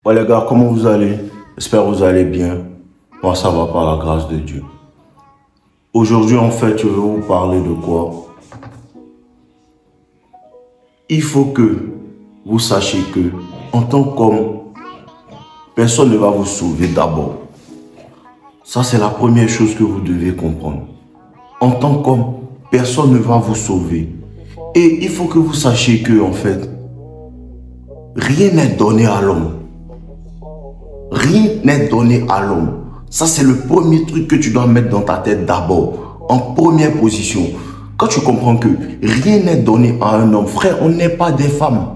Ouais les gars, comment vous allez? J'espère que vous allez bien. Moi ça va par la grâce de Dieu. Aujourd'hui en fait, je vais vous parler de quoi? Il faut que vous sachiez que en tant qu'homme, personne ne va vous sauver d'abord. Ça c'est la première chose que vous devez comprendre. En tant qu'homme, personne ne va vous sauver. Et il faut que vous sachiez que en fait, rien n'est donné à l'homme. Rien n'est donné à l'homme. Ça, c'est le premier truc que tu dois mettre dans ta tête d'abord, en première position. Quand tu comprends que rien n'est donné à un homme, frère, on n'est pas des femmes.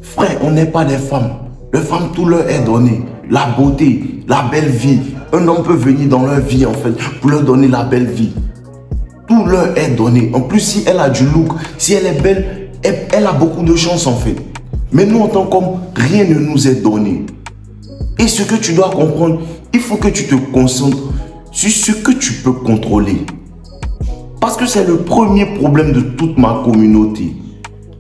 Frère, on n'est pas des femmes. Les femmes, tout leur est donné. La beauté, la belle vie. Un homme peut venir dans leur vie, en fait, pour leur donner la belle vie. Tout leur est donné. En plus, si elle a du look, si elle est belle, elle a beaucoup de chance, en fait. Mais nous, en tant qu'hommes, rien ne nous est donné. Et ce que tu dois comprendre, il faut que tu te concentres sur ce que tu peux contrôler. Parce que c'est le premier problème de toute ma communauté.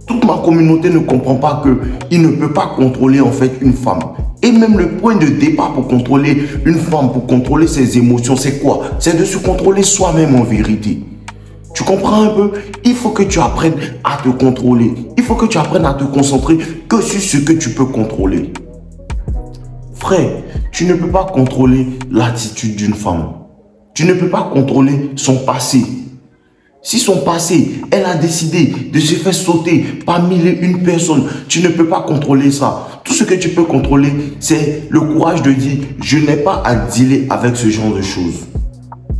Toute ma communauté ne comprend pas qu'il ne peut pas contrôler en fait une femme. Et même le point de départ pour contrôler une femme, pour contrôler ses émotions, c'est quoi? C'est de se contrôler soi-même en vérité. Tu comprends un peu? Il faut que tu apprennes à te contrôler. Il faut que tu apprennes à te concentrer que sur ce que tu peux contrôler. Frère, tu ne peux pas contrôler l'attitude d'une femme. Tu ne peux pas contrôler son passé. Si son passé, elle a décidé de se faire sauter par mille et une personnes, tu ne peux pas contrôler ça. Tout ce que tu peux contrôler, c'est le courage de dire « Je n'ai pas à dealer avec ce genre de choses ».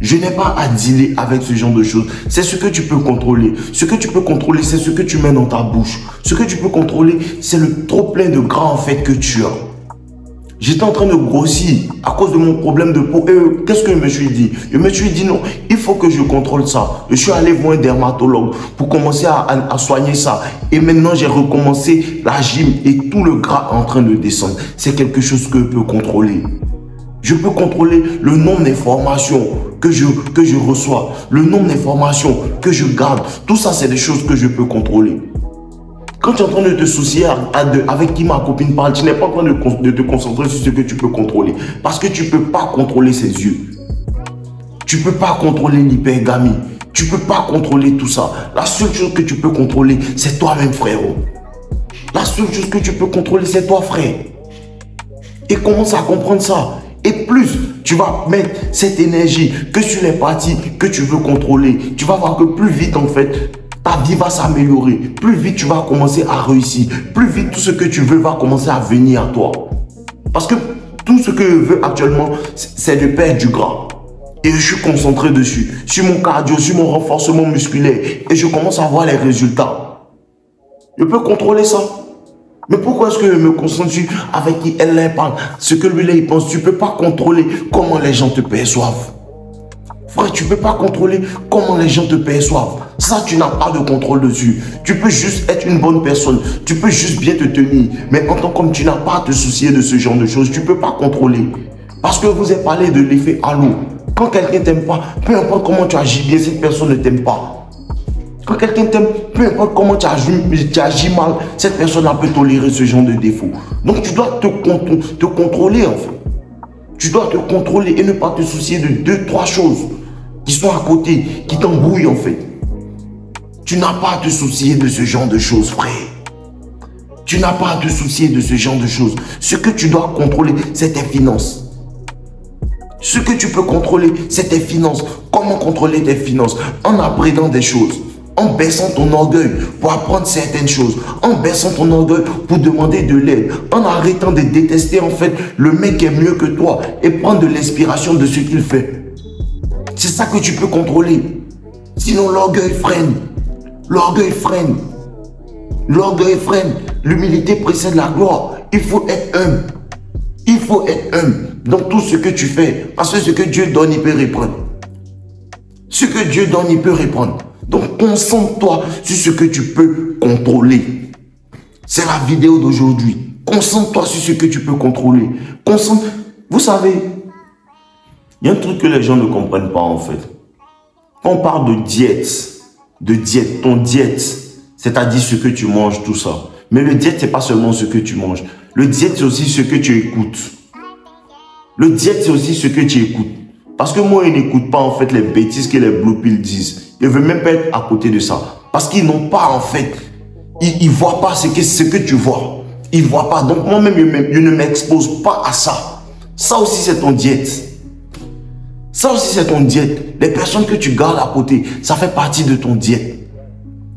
Je n'ai pas à dealer avec ce genre de choses. C'est ce que tu peux contrôler. Ce que tu peux contrôler, c'est ce que tu mets dans ta bouche. Ce que tu peux contrôler, c'est le trop plein de gras en fait que tu as. J'étais en train de grossir à cause de mon problème de peau. Et qu'est-ce que je me suis dit? Je me suis dit non, il faut que je contrôle ça. Je suis allé voir un dermatologue pour commencer à soigner ça. Et maintenant, j'ai recommencé la gym et tout le gras est en train de descendre. C'est quelque chose que je peux contrôler. Je peux contrôler le nombre d'informations que je reçois, le nombre d'informations que je garde. Tout ça, c'est des choses que je peux contrôler. Quand tu es en train de te soucier avec qui ma copine parle, tu n'es pas en train de te concentrer sur ce que tu peux contrôler. Parce que tu ne peux pas contrôler ses yeux. Tu ne peux pas contrôler l'hypergamie. Tu ne peux pas contrôler tout ça. La seule chose que tu peux contrôler, c'est toi-même, frérot. La seule chose que tu peux contrôler, c'est toi, frère. Et commence à comprendre ça. Et plus tu vas mettre cette énergie que sur les parties que tu veux contrôler, tu vas voir que plus vite, en fait, ta vie va s'améliorer. Plus vite, tu vas commencer à réussir. Plus vite, tout ce que tu veux va commencer à venir à toi. Parce que tout ce que je veux actuellement, c'est de perdre du gras. Et je suis concentré dessus. Sur mon cardio, sur mon renforcement musculaire. Et je commence à voir les résultats. Je peux contrôler ça. Mais pourquoi est-ce que je me concentre sur avec qui elle parle, ce que lui là il pense? Tu ne peux pas contrôler comment les gens te perçoivent. Frère, tu ne peux pas contrôler comment les gens te perçoivent. Ça, tu n'as pas de contrôle dessus. Tu peux juste être une bonne personne. Tu peux juste bien te tenir. Mais en tant qu'homme, tu n'as pas à te soucier de ce genre de choses. Tu ne peux pas contrôler. Parce que vous avez parlé de l'effet halo. Quand quelqu'un ne t'aime pas, peu importe comment tu agis bien, cette personne ne t'aime pas. Quand quelqu'un t'aime, peu importe comment tu agis mal, cette personne peut tolérer ce genre de défaut. Donc tu dois te contrôler en fait. Tu dois te contrôler et ne pas te soucier de 2-3 choses qui sont à côté, qui t'embrouillent en fait. Tu n'as pas à te soucier de ce genre de choses, frère. Tu n'as pas à te soucier de ce genre de choses. Ce que tu dois contrôler, c'est tes finances. Ce que tu peux contrôler, c'est tes finances. Comment contrôler tes finances? En apprenant des choses. En baissant ton orgueil pour apprendre certaines choses. En baissant ton orgueil pour demander de l'aide. En arrêtant de détester en fait le mec qui est mieux que toi et prendre de l'inspiration de ce qu'il fait. C'est ça que tu peux contrôler. Sinon l'orgueil freine. L'orgueil freine. L'orgueil freine. L'humilité précède la gloire. Il faut être humble. Il faut être humble dans tout ce que tu fais. Parce que ce que Dieu donne, il peut reprendre. Ce que Dieu donne, il peut reprendre. Donc, concentre-toi sur ce que tu peux contrôler. C'est la vidéo d'aujourd'hui. Concentre-toi sur ce que tu peux contrôler. Vous savez, il y a un truc que les gens ne comprennent pas en fait. Quand on parle de diète, ton diète, c'est-à-dire ce que tu manges, tout ça. Mais le diète, ce n'est pas seulement ce que tu manges. Le diète, c'est aussi ce que tu écoutes. Le diète, c'est aussi ce que tu écoutes. Parce que moi, ils n'écoutent pas en fait les bêtises que les blue pills disent. Ils ne veulent même pas être à côté de ça. Parce qu'ils n'ont pas en fait, ils ne voient pas ce que tu vois. Ils ne voient pas. Donc moi-même, je ne m'expose pas à ça. Ça aussi, c'est ton diète. Ça aussi, c'est ton diète. Les personnes que tu gardes à côté, ça fait partie de ton diète.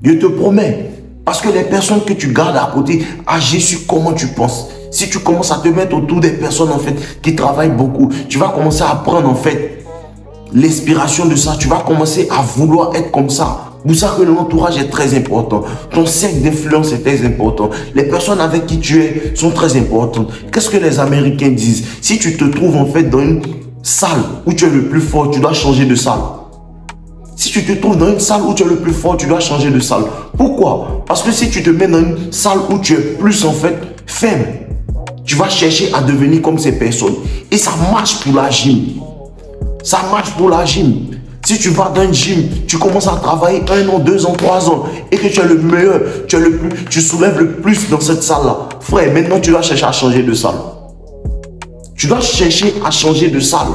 Je te promets. Parce que les personnes que tu gardes à côté agissent sur comment tu penses. Si tu commences à te mettre autour des personnes en fait qui travaillent beaucoup, tu vas commencer à prendre en fait l'inspiration de ça. Tu vas commencer à vouloir être comme ça. Vous savez que l'entourage est très important. Ton cercle d'influence est très important. Les personnes avec qui tu es sont très importantes. Qu'est-ce que les Américains disent? Si tu te trouves en fait dans une salle où tu es le plus fort, tu dois changer de salle. Si tu te trouves dans une salle où tu es le plus fort, tu dois changer de salle. Pourquoi? Parce que si tu te mets dans une salle où tu es plus en fait faible, tu vas chercher à devenir comme ces personnes. Et ça marche pour la gym. Ça marche pour la gym. Si tu vas dans une gym, tu commences à travailler 1 an, 2 ans, 3 ans et que tu es le meilleur, tu soulèves le plus dans cette salle-là. Frère, maintenant tu dois chercher à changer de salle. Tu dois chercher à changer de salle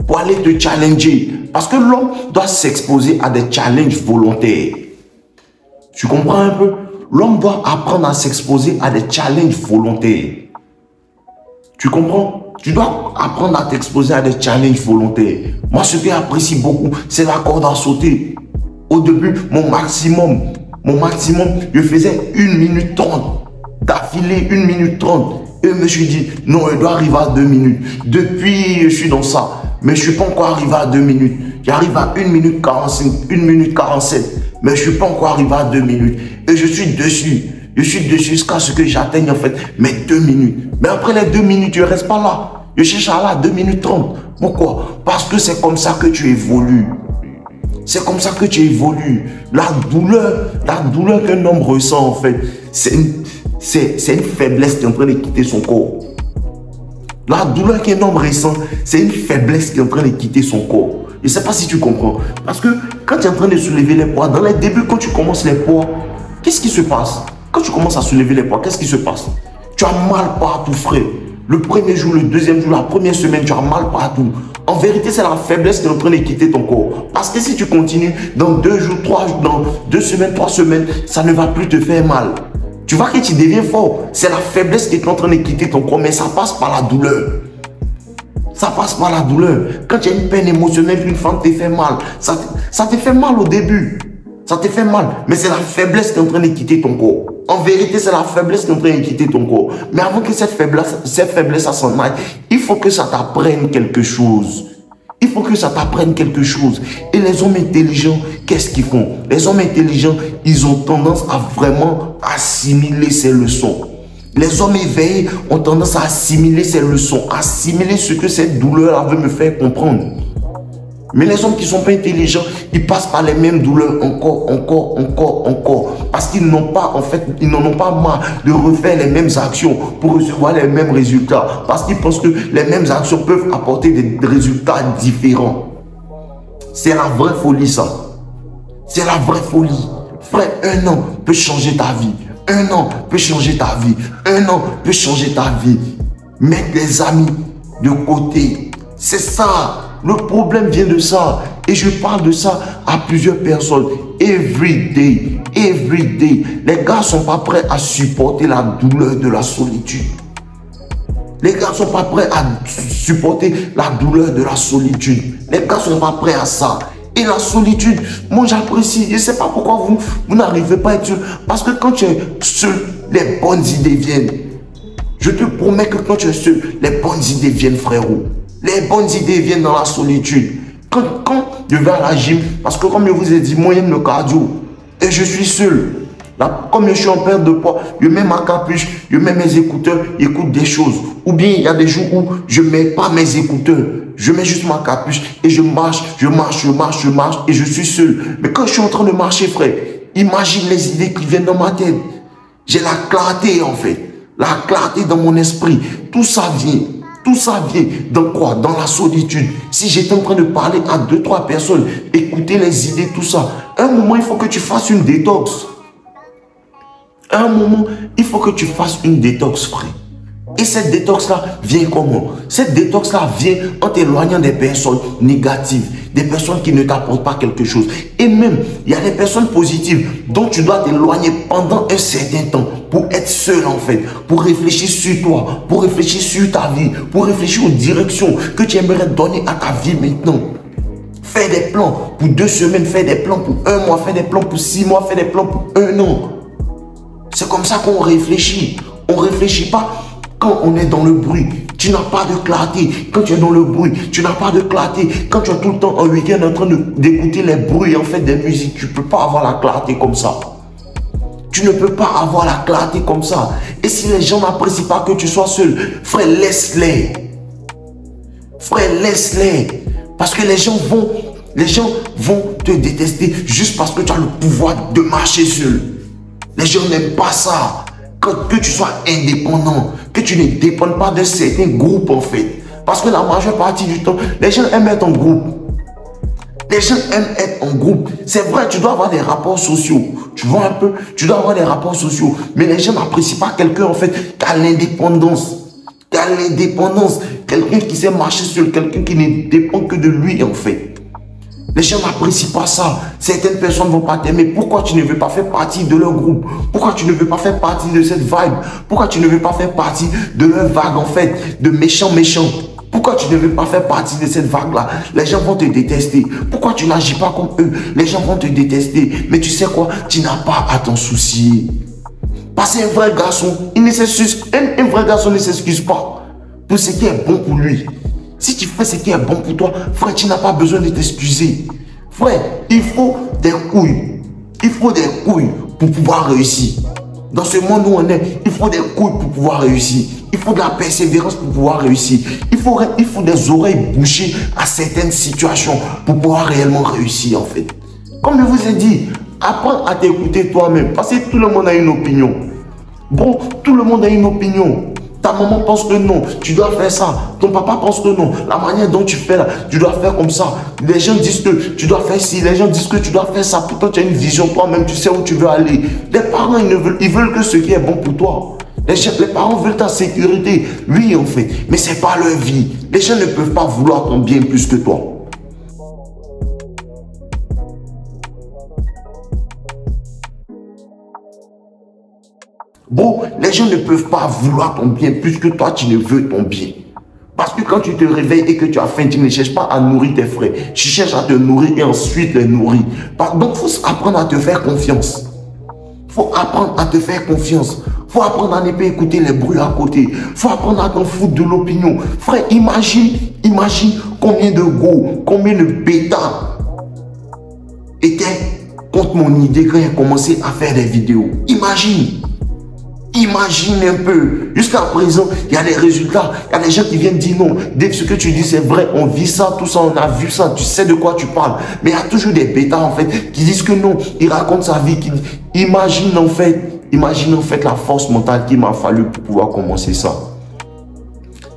pour aller te challenger. Parce que l'homme doit s'exposer à des challenges volontaires. Tu comprends un peu? L'homme doit apprendre à s'exposer à des challenges volontaires. Tu comprends? Tu dois apprendre à t'exposer à des challenges volontaires. Moi, ce que j'apprécie beaucoup, c'est la corde à sauter. Au début, mon maximum, je faisais 1 minute 30. D'affilée, 1 minute 30. Et je me suis dit, non, je dois arriver à 2 minutes. Depuis, je suis dans ça. Mais je ne suis pas encore arrivé à 2 minutes. J'arrive à 1 minute 45, 1 minute 47. Mais je ne suis pas encore arrivé à 2 minutes. Et je suis dessus. Je suis dessus jusqu'à ce que j'atteigne en fait mes 2 minutes. Mais après les 2 minutes, je ne reste pas là. Je cherche à aller à 2 minutes 30. Pourquoi? Parce que c'est comme ça que tu évolues. C'est comme ça que tu évolues. La douleur qu'un homme ressent en fait, c'est une faiblesse qui est en train de quitter son corps. La douleur qu'un homme ressent, c'est une faiblesse qui est en train de quitter son corps. Je ne sais pas si tu comprends. Parce que quand tu es en train de soulever les poids, dans les débuts, quand tu commences les poids, qu'est-ce qui se passe? Quand tu commences à soulever les poids, qu'est-ce qui se passe? Tu as mal partout, frère. Le premier jour, le deuxième jour, la première semaine, tu as mal partout. En vérité, c'est la faiblesse qui est en train de quitter ton corps. Parce que si tu continues, dans 2 jours, 3 jours, dans 2 semaines, 3 semaines, ça ne va plus te faire mal. Tu vois que tu deviens fort. C'est la faiblesse qui est en train de quitter ton corps, mais ça passe par la douleur. Ça passe par la douleur. Quand tu as une peine émotionnelle, une femme te fait mal. Ça te fait mal au début. Ça te fait mal. Mais c'est la faiblesse qui est en train de quitter ton corps. En vérité, c'est la faiblesse qui est en train de quitter ton corps. Mais avant que cette faiblesse s'en aille, il faut que ça t'apprenne quelque chose. Il faut que ça t'apprenne quelque chose. Et les hommes intelligents, qu'est-ce qu'ils font? Les hommes intelligents, ils ont tendance à vraiment assimiler ces leçons. Les hommes éveillés ont tendance à assimiler ces leçons, assimiler ce que cette douleur veut me faire comprendre. Mais les hommes qui ne sont pas intelligents, ils passent par les mêmes douleurs encore. Parce qu'ils n'ont pas, en fait, ils n'en ont pas marre de refaire les mêmes actions pour recevoir les mêmes résultats. Parce qu'ils pensent que les mêmes actions peuvent apporter des résultats différents. C'est la vraie folie, ça. C'est la vraie folie. Frère, 1 an peut changer ta vie. 1 an peut changer ta vie. 1 an peut changer ta vie. Mettre les amis de côté. C'est ça. Le problème vient de ça. Et je parle de ça à plusieurs personnes. Every day. Les gars ne sont pas prêts à supporter la douleur de la solitude. Les gars ne sont pas prêts à supporter la douleur de la solitude. Les gars ne sont pas prêts à ça. Et la solitude, moi j'apprécie. Je ne sais pas pourquoi vous n'arrivez pas à être seul. Parce que quand tu es seul, les bonnes idées viennent. Je te promets que quand tu es seul, les bonnes idées viennent, frérot. Les bonnes idées viennent dans la solitude. Quand je vais à la gym, parce que comme je vous ai dit, moi j'aime le cardio. Et je suis seul. Là, comme je suis en perte de poids, je mets ma capuche, je mets mes écouteurs, j'écoute des choses. Ou bien il y a des jours où je ne mets pas mes écouteurs. Je mets juste ma capuche et je marche et je suis seul. Mais quand je suis en train de marcher, frère, imagine les idées qui viennent dans ma tête. J'ai la clarté en fait. La clarté dans mon esprit. Tout ça vient. Tout ça vient dans quoi? Dans la solitude. Si j'étais en train de parler à 2-3 personnes, écouter les idées, tout ça, à un moment, il faut que tu fasses une détox. À un moment, il faut que tu fasses une détox, frère. Et cette détox-là vient comment? Cette détox-là vient en t'éloignant des personnes négatives, des personnes qui ne t'apportent pas quelque chose. Et même, il y a des personnes positives dont tu dois t'éloigner pendant un certain temps pour être seul en fait, pour réfléchir sur toi, pour réfléchir sur ta vie, pour réfléchir aux directions que tu aimerais donner à ta vie maintenant. Fais des plans pour 2 semaines, fais des plans pour 1 mois, fais des plans pour 6 mois, fais des plans pour 1 an. C'est comme ça qu'on réfléchit. On ne réfléchit pas quand on est dans le bruit. Tu n'as pas de clarté. Quand tu es dans le bruit, tu n'as pas de clarté. Quand tu es tout le temps en week-end en train d'écouter les bruits en fait des musiques, tu ne peux pas avoir la clarté comme ça. Tu ne peux pas avoir la clarté comme ça. Et si les gens n'apprécient pas que tu sois seul, frère, laisse-les. Frère, laisse-les. Parce que les gens vont te détester juste parce que tu as le pouvoir de marcher seul. Les gens n'aiment pas ça. Que tu sois indépendant, que tu ne dépendes pas de certains groupes en fait. Parce que la majeure partie du temps, les gens aiment être en groupe. Les gens aiment être en groupe. C'est vrai, tu dois avoir des rapports sociaux. Tu vois un peu, tu dois avoir des rapports sociaux. Mais les gens n'apprécient pas quelqu'un en fait qui a l'indépendance. Qui a l'indépendance. Quelqu'un qui sait marcher seul, quelqu'un qui ne dépend que de lui en fait. Les gens n'apprécient pas ça. Certaines personnes ne vont pas t'aimer. Pourquoi tu ne veux pas faire partie de leur groupe? Pourquoi tu ne veux pas faire partie de cette vibe? Pourquoi tu ne veux pas faire partie de leur vague en fait, de méchants? Pourquoi tu ne veux pas faire partie de cette vague-là? Les gens vont te détester. Pourquoi tu n'agis pas comme eux? Les gens vont te détester. Mais tu sais quoi? Tu n'as pas à t'en soucier. Parce qu'un vrai garçon, un vrai garçon ne s'excuse pas pour ce qui est bon pour lui. Si tu fais ce qui est bon pour toi, frère, tu n'as pas besoin de t'excuser. Frère, il faut des couilles. Il faut des couilles pour pouvoir réussir. Dans ce monde où on est, il faut des couilles pour pouvoir réussir. Il faut de la persévérance pour pouvoir réussir. Il faut des oreilles bouchées à certaines situations pour pouvoir réellement réussir en fait. Comme je vous ai dit, apprends à t'écouter toi-même. Parce que tout le monde a une opinion. Bon, tout le monde a une opinion. Ta maman pense que non, tu dois faire ça. Ton papa pense que non. La manière dont tu fais là, tu dois faire comme ça. Les gens disent que tu dois faire ci, les gens disent que tu dois faire ça. Pourtant, tu as une vision toi-même, tu sais où tu veux aller. Les parents, ils veulent que ce qui est bon pour toi. Les parents veulent ta sécurité. Oui, en fait, mais ce n'est pas leur vie. Les gens ne peuvent pas vouloir ton bien plus que toi. Bon, les gens ne peuvent pas vouloir ton bien plus que toi, tu ne veux ton bien. Parce que quand tu te réveilles et que tu as faim, tu ne cherches pas à nourrir tes frères. Tu cherches à te nourrir et ensuite les nourrir. Donc, il faut apprendre à te faire confiance. Il faut apprendre à te faire confiance. Il faut apprendre à ne pas écouter les bruits à côté. Il faut apprendre à t'en foutre de l'opinion. Frère, imagine combien de go, combien de bêta étaient contre mon idée quand j'ai commencé à faire des vidéos. Imagine un peu. Jusqu'à présent, il y a des résultats. Il y a des gens qui viennent dire non. Dès que ce que tu dis, c'est vrai. On vit ça, tout ça, on a vu ça. Tu sais de quoi tu parles. Mais il y a toujours des bêtas, en fait, qui disent que non. Ils racontent sa vie. Imagine en fait la force mentale qu'il m'a fallu pour pouvoir commencer ça.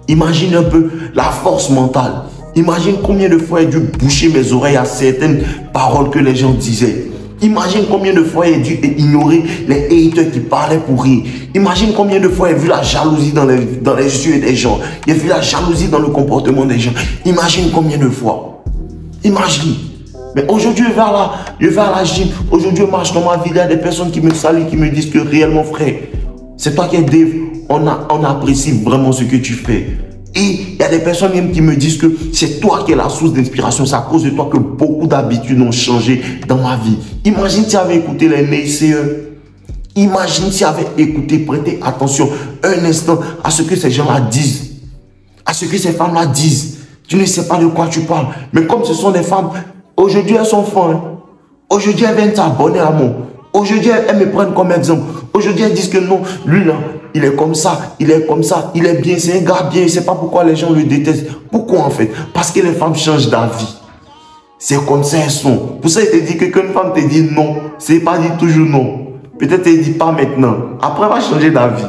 Imagine un peu la force mentale. Imagine combien de fois j'ai dû boucher mes oreilles à certaines paroles que les gens disaient. Imagine combien de fois j'ai dû ignorer les haters qui parlaient pour rire. Imagine combien de fois j'ai vu la jalousie dans les yeux des gens. J'ai vu la jalousie dans le comportement des gens. Imagine combien de fois. Imagine. Mais aujourd'hui, je vais à la gym. Aujourd'hui, je marche dans ma vie. Il y a des personnes qui me saluent, qui me disent que réellement, frère, c'est toi qui es Dave. On apprécie vraiment ce que tu fais. Et il y a des personnes même qui me disent que c'est toi qui es la source d'inspiration. C'est à cause de toi que beaucoup d'habitudes ont changé dans ma vie. Imagine si tu avais écouté les naysayers. Imagine si tu avais écouté, prêté attention un instant à ce que ces gens-là disent. À ce que ces femmes-là disent. Tu ne sais pas de quoi tu parles. Mais comme ce sont des femmes, aujourd'hui elles sont fans. Aujourd'hui elles viennent s'abonner à moi. Aujourd'hui elles me prennent comme exemple. Aujourd'hui elles disent que non, lui là, il est comme ça, il est comme ça, il est bien, c'est un gars bien, je ne sais pas pourquoi les gens le détestent. Pourquoi en fait? Parce que les femmes changent d'avis. C'est comme ça elles sont. Pour ça, il te dit que quand une femme te dit non, c'est pas dit toujours non. Peut-être elle ne dit pas maintenant. Après, elle va changer d'avis.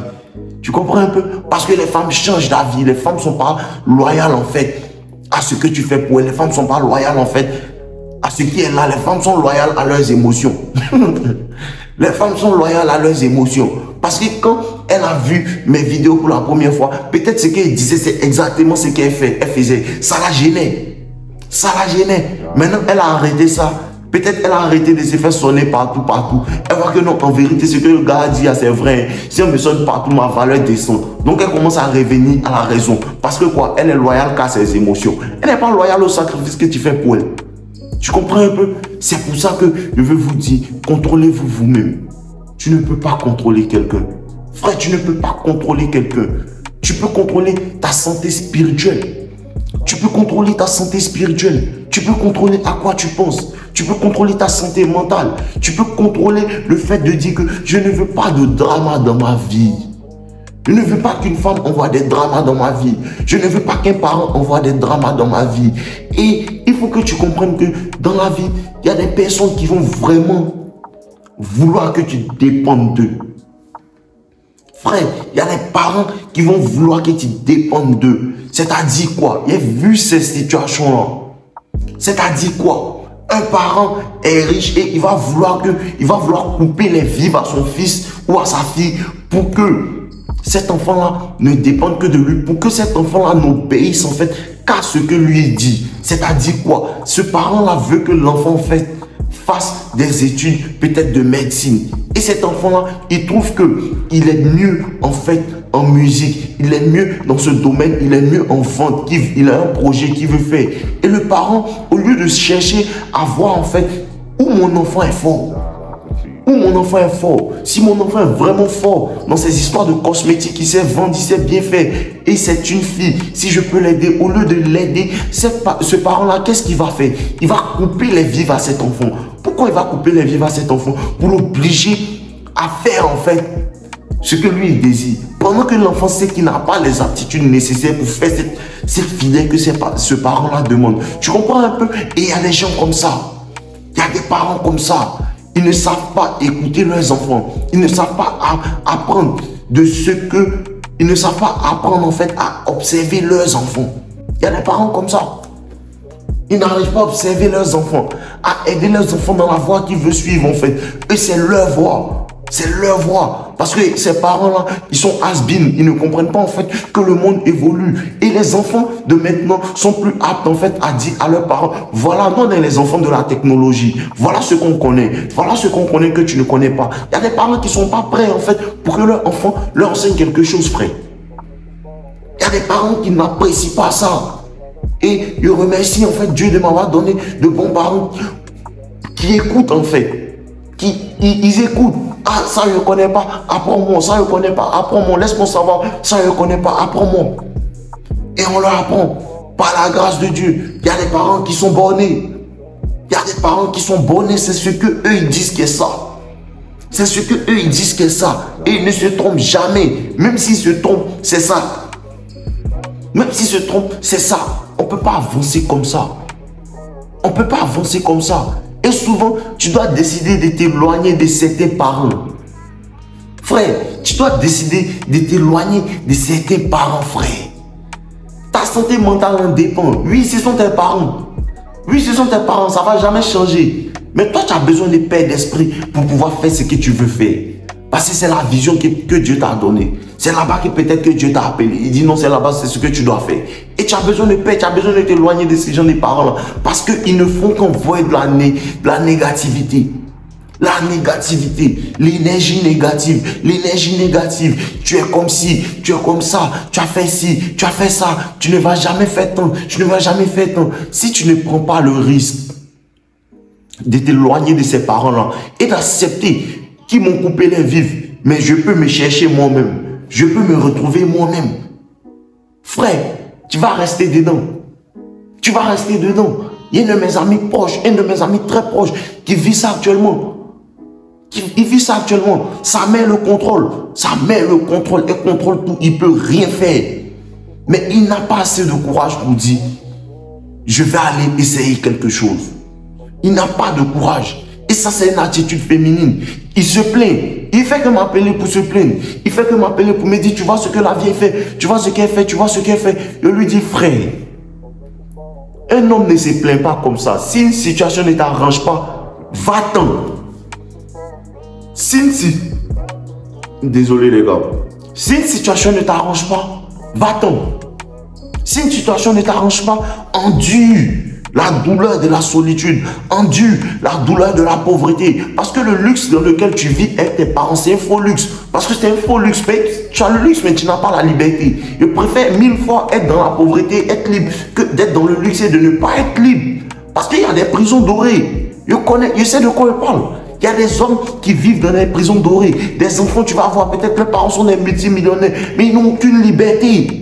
Tu comprends un peu? Parce que les femmes changent d'avis. Les femmes ne sont pas loyales en fait à ce que tu fais pour elles. Les femmes ne sont pas loyales en fait à ce qui est là. Les femmes sont loyales à leurs émotions. Les femmes sont loyales à leurs émotions. Parce que elle a vu mes vidéos pour la première fois. Peut-être ce qu'elle disait, c'est exactement ce qu'elle faisait. Ça la gênait. Ça la gênait. Maintenant, elle a arrêté ça. Peut-être elle a arrêté de se faire sonner partout. Elle voit que non, en vérité, ce que le gars a dit, c'est vrai. Si on me sonne partout, ma valeur descend. Donc elle commence à revenir à la raison. Parce que quoi? Elle est loyale qu'à ses émotions. Elle n'est pas loyale au sacrifice que tu fais pour elle. Tu comprends un peu? C'est pour ça que je veux vous dire, contrôlez-vous vous-même. Tu ne peux pas contrôler quelqu'un. Frère, tu ne peux pas contrôler quelqu'un. Tu peux contrôler ta santé spirituelle. Tu peux contrôler ta santé spirituelle. Tu peux contrôler à quoi tu penses. Tu peux contrôler ta santé mentale. Tu peux contrôler le fait de dire que je ne veux pas de drama dans ma vie. Je ne veux pas qu'une femme envoie des dramas dans ma vie. Je ne veux pas qu'un parent envoie des dramas dans ma vie. Et il faut que tu comprennes que dans la vie, il y a des personnes qui vont vraiment vouloir que tu dépendes d'eux. Frère, il y a des parents qui vont vouloir que tu dépendes d'eux. C'est-à-dire quoi? Il a vu ces situations-là. C'est-à-dire quoi? Un parent est riche et il va vouloir couper les vivres à son fils ou à sa fille pour que cet enfant-là ne dépende que de lui, pour que cet enfant-là n'obéisse en fait qu'à ce que lui dit. C'est-à-dire quoi? Ce parent-là veut que l'enfant fasse des études peut-être de médecine. Et cet enfant-là, il trouve qu'il est mieux en fait en musique, il est mieux dans ce domaine, il est mieux en vente, il a un projet qu'il veut faire. Et le parent, au lieu de chercher à voir en fait où mon enfant est fort, où mon enfant est fort, si mon enfant est vraiment fort dans ces histoires de cosmétiques, il sait vendre, il sait bien faire, et c'est une fille, si je peux l'aider, au lieu de l'aider, ce parent-là, qu'est-ce qu'il va faire? Il va couper les vivres à cet enfant. Pourquoi il va couper les vivres à cet enfant? Pour l'obliger à faire en fait ce que lui il désire. Pendant que l'enfant sait qu'il n'a pas les aptitudes nécessaires pour faire cette filière que ce parent-là demande. Tu comprends un peu? Et il y a des gens comme ça. Il y a des parents comme ça. Ils ne savent pas écouter leurs enfants. Ils ne savent pas apprendre de ce que... Ils ne savent pas apprendre en fait à observer leurs enfants. Il y a des parents comme ça. Ils n'arrivent pas à observer leurs enfants, à aider leurs enfants dans la voie qu'ils veulent suivre en fait. Eux, c'est leur voie. C'est leur voie. Parce que ces parents-là, ils sont has-been. Ils ne comprennent pas en fait que le monde évolue. Et les enfants de maintenant sont plus aptes en fait à dire à leurs parents, voilà, nous on est les enfants de la technologie. Voilà ce qu'on connaît. Voilà ce qu'on connaît que tu ne connais pas. Il y a des parents qui ne sont pas prêts en fait pour que leur enfant leur enseigne quelque chose, frère. Il y a des parents qui n'apprécient pas ça. Et je remercie en fait Dieu de m'avoir donné de bons parents qui écoutent en fait. Ils écoutent. Ah, ça je ne connais pas, apprends-moi. Ça je ne connais pas, apprends-moi. Laisse-moi savoir, ça je ne connais pas, apprends-moi. Et on leur apprend. Par la grâce de Dieu, il y a des parents qui sont bornés. Il y a des parents qui sont bornés, c'est ce que eux ils disent que ça. C'est ce que eux ils disent que ça. Et ils ne se trompent jamais. Même s'ils se trompent, c'est ça. Même s'ils se trompent, c'est ça. On ne peut pas avancer comme ça. On ne peut pas avancer comme ça. Et souvent, tu dois décider de t'éloigner de certains parents. Frère, tu dois décider de t'éloigner de certains parents, frère. Ta santé mentale en dépend. Oui, ce sont tes parents. Oui, ce sont tes parents, ça ne va jamais changer. Mais toi, tu as besoin de paix d'esprit pour pouvoir faire ce que tu veux faire. Parce que c'est la vision que Dieu t'a donnée. C'est là-bas que peut-être que Dieu t'a appelé. Il dit non, c'est là-bas, c'est ce que tu dois faire. Et tu as besoin de paix, tu as besoin de t'éloigner de ces gens, des parents-là. Parce qu'ils ne font qu'envoyer de la négativité. La négativité, l'énergie négative, l'énergie négative. Tu es comme ci, tu es comme ça, tu as fait ci, tu as fait ça. Tu ne vas jamais faire tant, tu ne vas jamais faire tant. Si tu ne prends pas le risque de t'éloigner de ces parents-là et d'accepter qu'ils m'ont coupé les vivres, mais je peux me chercher moi-même. Je peux me retrouver moi-même. Frère, tu vas rester dedans. Tu vas rester dedans. Il y a un de mes amis proches, un de mes amis très proches qui vit ça actuellement. Il vit ça actuellement. Sa mère le contrôle. Sa mère le contrôle. Elle contrôle tout. Il ne peut rien faire. Mais il n'a pas assez de courage pour dire je vais aller essayer quelque chose. Il n'a pas de courage. Et ça, c'est une attitude féminine. Il se plaint. Il fait que m'appeler pour se plaindre. Il fait que m'appeler pour me dire, tu vois ce que la vieille fait, tu vois ce qu'elle fait, tu vois ce qu'elle fait. Je lui dis, frère, un homme ne se plaint pas comme ça. Si une situation ne t'arrange pas, va-t'en. Si, désolé les gars, Si une situation ne t'arrange pas, va-t'en. Si une situation ne t'arrange pas, endure la douleur de la solitude, endure la douleur de la pauvreté. Parce que le luxe dans lequel tu vis avec tes parents, c'est un faux luxe. Parce que c'est un faux luxe. Tu as le luxe, mais tu n'as pas la liberté. Je préfère 1000 fois être dans la pauvreté, être libre, que d'être dans le luxe et de ne pas être libre. Parce qu'il y a des prisons dorées. Je sais de quoi je parle. Il y a des hommes qui vivent dans des prisons dorées. Des enfants, tu vas voir, peut-être leurs parents sont des multimillionnaires, mais ils n'ont aucune liberté.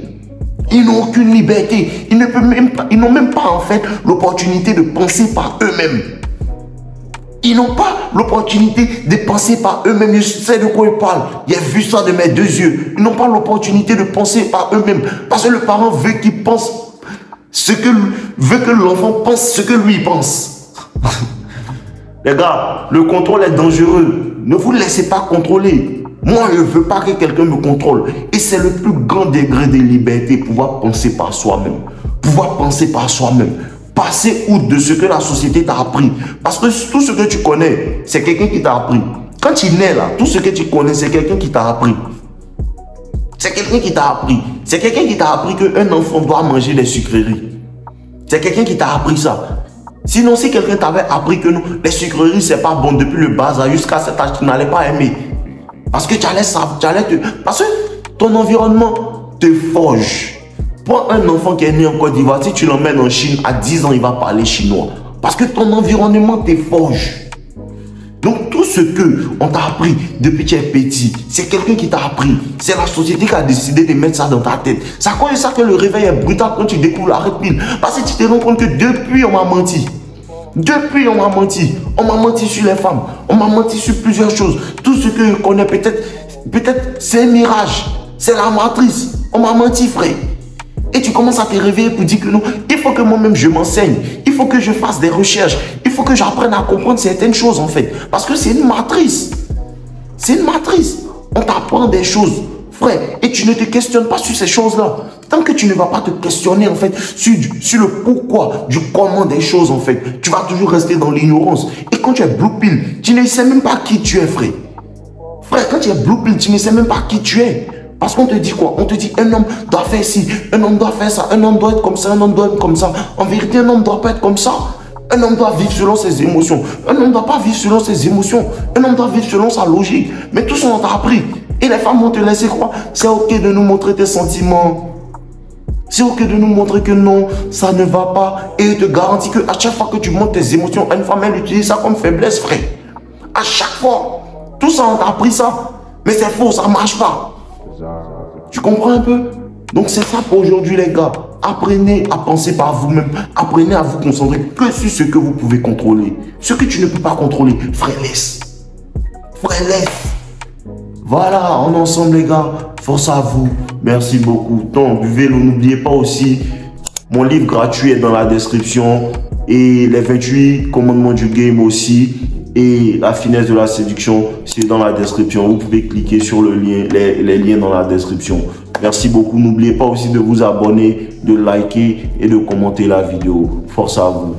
Ils n'ont aucune liberté. Ils n'ont même pas en fait l'opportunité de penser par eux-mêmes. Ils n'ont pas l'opportunité de penser par eux-mêmes. Je sais de quoi ils parlent. J'ai vu ça de mes deux yeux. Ils n'ont pas l'opportunité de penser par eux-mêmes. Parce que le parent veut qu'il pense veut que l'enfant pense ce que lui pense. Les gars, le contrôle est dangereux. Ne vous laissez pas contrôler. Moi, je ne veux pas que quelqu'un me contrôle. Et c'est le plus grand degré de liberté, pouvoir penser par soi-même. Pouvoir penser par soi-même. Passer outre de ce que la société t'a appris. Parce que tout ce que tu connais, c'est quelqu'un qui t'a appris. Quand tu nais là, tout ce que tu connais, c'est quelqu'un qui t'a appris. C'est quelqu'un qui t'a appris. C'est quelqu'un qui t'a appris qu'un enfant doit manger des sucreries. C'est quelqu'un qui t'a appris ça. Sinon, si quelqu'un t'avait appris que non, les sucreries, c'est pas bon depuis le bas âge jusqu'à cet âge, tu n'allais pas aimer. Parce que tu allais parce que ton environnement te forge. Prends un enfant qui est né en Côte d'Ivoire, si tu l'emmènes en Chine, à 10 ans, il va parler chinois. Parce que ton environnement te forge. Donc tout ce qu'on t'a appris depuis que tu es petit, c'est quelqu'un qui t'a appris. C'est la société qui a décidé de mettre ça dans ta tête. C'est à cause de ça que le réveil est brutal quand tu découvres la red pill. Parce que tu te rends compte que depuis on m'a menti. Depuis on m'a menti. On m'a menti sur les femmes. On m'a menti sur plusieurs choses. Tout ce que je connais peut-être c'est un mirage. C'est la matrice. On m'a menti, frère. Et tu commences à te réveiller pour dire que non, il faut que moi-même je m'enseigne. Il faut que je fasse des recherches. Il faut que j'apprenne à comprendre certaines choses en fait. Parce que c'est une matrice. C'est une matrice. On t'apprend des choses, frère. Et tu ne te questionnes pas sur ces choses-là. Tant que tu ne vas pas te questionner en fait sur le pourquoi, du comment des choses en fait, tu vas toujours rester dans l'ignorance. Et quand tu es blue pill, tu ne sais même pas qui tu es, frère. Frère, quand tu es blue pill, tu ne sais même pas qui tu es. Parce qu'on te dit quoi? On te dit un homme doit faire ci, un homme doit faire ça, un homme doit être comme ça, un homme doit être comme ça. En vérité, un homme ne doit pas être comme ça. Un homme doit vivre selon ses émotions. Un homme ne doit pas vivre selon ses émotions. Un homme doit vivre selon sa logique. Mais tout ça, on t'a appris. Et les femmes vont te laisser croire, c'est ok de nous montrer tes sentiments. C'est ok de nous montrer que non, ça ne va pas. Et je te garantis qu'à chaque fois que tu montres tes émotions à une femme, elle utilise ça comme faiblesse, frère. À chaque fois. Tout ça, on t'a appris ça. Mais c'est faux, ça ne marche pas. Tu comprends un peu? Donc c'est ça pour aujourd'hui les gars. Apprenez à penser par vous-même. Apprenez à vous concentrer que sur ce que vous pouvez contrôler. Ce que tu ne peux pas contrôler, frère, laisse. Frère, laisse. Voilà, on est ensemble les gars. Force à vous. Merci beaucoup. Donc, buvez-le. N'oubliez pas aussi, mon livre gratuit est dans la description. Et les 28 commandements du game aussi. Et la finesse de la séduction, c'est dans la description. Vous pouvez cliquer sur le lien, les liens dans la description. Merci beaucoup. N'oubliez pas aussi de vous abonner, de liker et de commenter la vidéo. Force à vous.